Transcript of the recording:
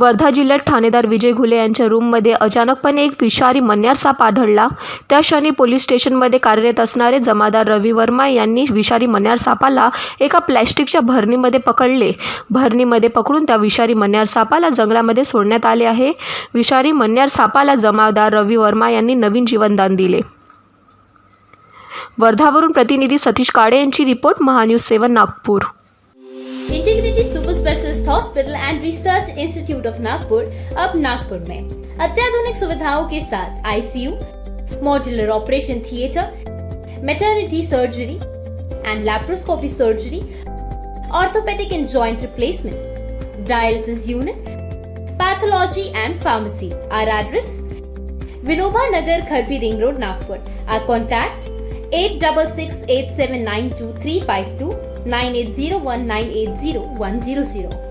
वर्धा जिल्ह्यात ठाणेदार विजय घुले यांच्या रूममध्ये अचानकपणे एक विषारी मण्यार साप आढळला. त्या क्षणी पोलीस स्टेशनमध्ये कार्यरत असणारे जमादार रवी वर्मा यांनी विषारी मण्यार सापाला एका प्लॅस्टिकच्या भरणीमध्ये पकडले. भरणीमध्ये पकडून त्या विषारी मण्यार सापाला जंगलामध्ये सोडण्यात आले आहे. विषारी मण्यार सापाला जमादार रवी वर्मा यांनी नवीन जीवनदान दिले. वर्धावरून प्रतिनिधी सतीश काळे यांची report, Mahanews 7 Nagpur. Integrity super specialist hospital end research institute of Nagpur अब नागपुर में अत्याधुनिक सुविधाओं के साथ ICU, modular operation theatre, maternity surgery end laparoscopy surgery, orthopaedic end joint replacement, dialysis unit, pathology end pharmacy. Our address: Vinoba Nagar, Kharbi Ring Road, Nagpur. Our contact: 8668792352, 9801980100.